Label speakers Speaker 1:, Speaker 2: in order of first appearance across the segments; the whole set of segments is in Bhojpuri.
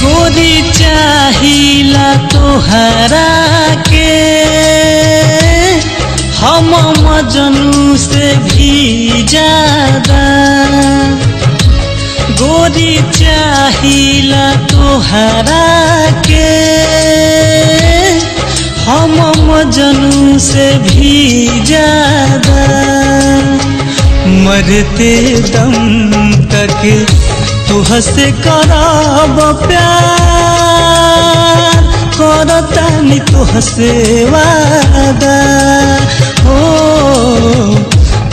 Speaker 1: गोरी चाहिला तोहरा के हम मजनू से भी ज्यादा। गोरी चाहिला तोहरा के हम मजनू से भी ज्यादा। मरते दम तक तुहसे करब प्यार, करतानी तुहसे वादा। हो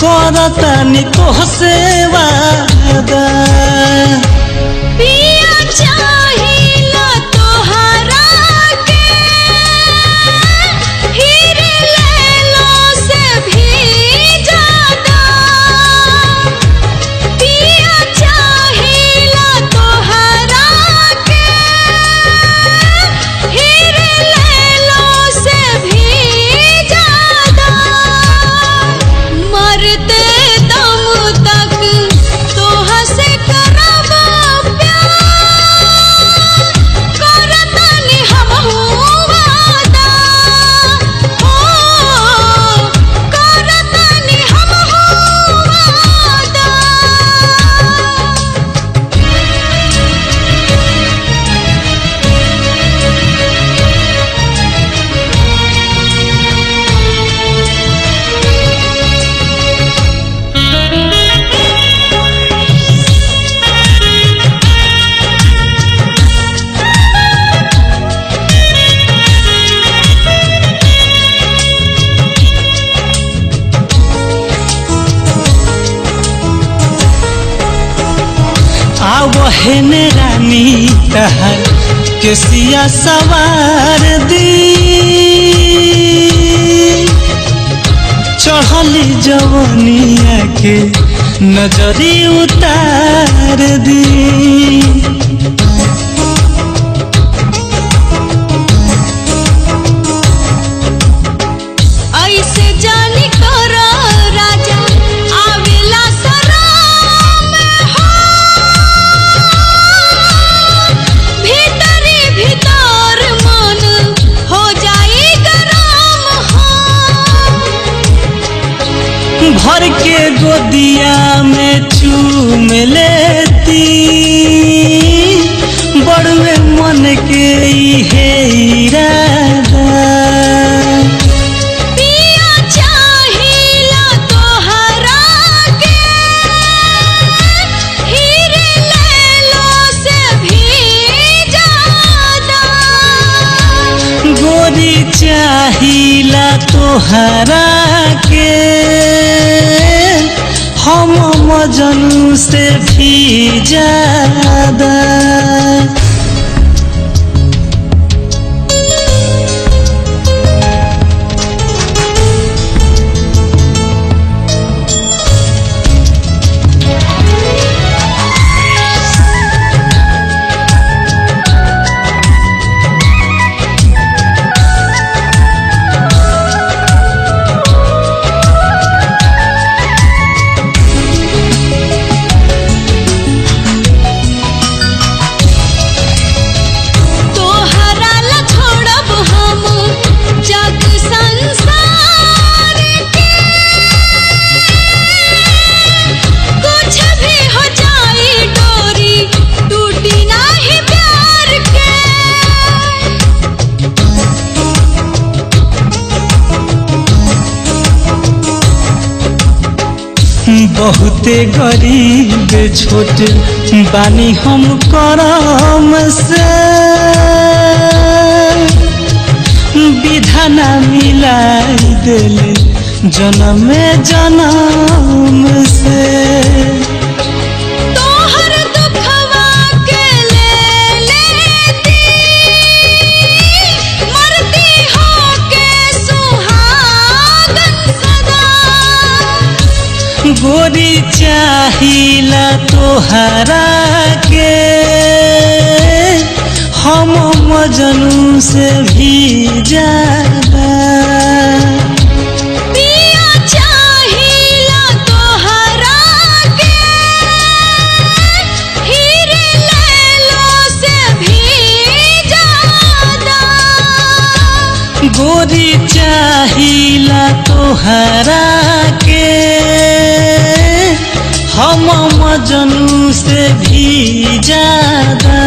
Speaker 1: करतानी तुहसे वादा।
Speaker 2: पिया चाहिला तोहरा के हीरे लैलो से भी ज्यादा। पिया चाहिला तोहरा के हीरे लैलो से भी ज्यादा। मरते दम तक तोहसे करब प्यार, करतानी हमहू वादा। हो करतानी हमहू वादा।
Speaker 1: आवहने रानी तहर केसिया सवार दी, चढ़ली जवनिया के नजरी उतार दी।
Speaker 2: ऐसे जानी करो राजा आवेला सराम हो, भीतरी भीतर मन हो जाई गरम हो।
Speaker 1: भर के गोदिया में चूम लेती, बड़वे मन के इहे इरादा।
Speaker 2: पिया चाहिला तोहरा के हीरे लैलो से भी ज्यादा।
Speaker 1: गोरी चाहिला तोहरा के हम मजनू से भी ज्यादा।
Speaker 2: तोहरा ला छोड़ब हम जग संसार के, कुछ भी हो जाई डोरी टूटी नाही प्यार के।
Speaker 1: बहुते गरीब छोट बानी हम करम से, विधाना मिलाई दिले जन्म जन्म से।
Speaker 2: तोहर दुखवा के ले लेती, मरती हो के सुहागन सदा।
Speaker 1: गोरी चाहिला तोहरा के हम मजनू से भी ज्यादा।
Speaker 2: पिया चाहिला तोहरा के हीरे लैलो से भी
Speaker 1: तोहरा के हम मजनू से भी ज्यादा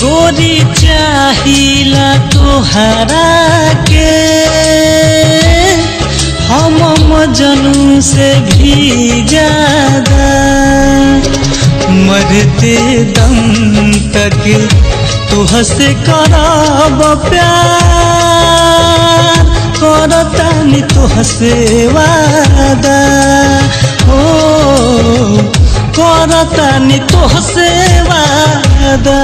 Speaker 1: गोरी चाहिला तोहरा के हम मजनू से भी ज्यादा मरते दम तक तुहसे करब प्यार करतानी तुहसे वादा हो करतानी तुहसे वादा।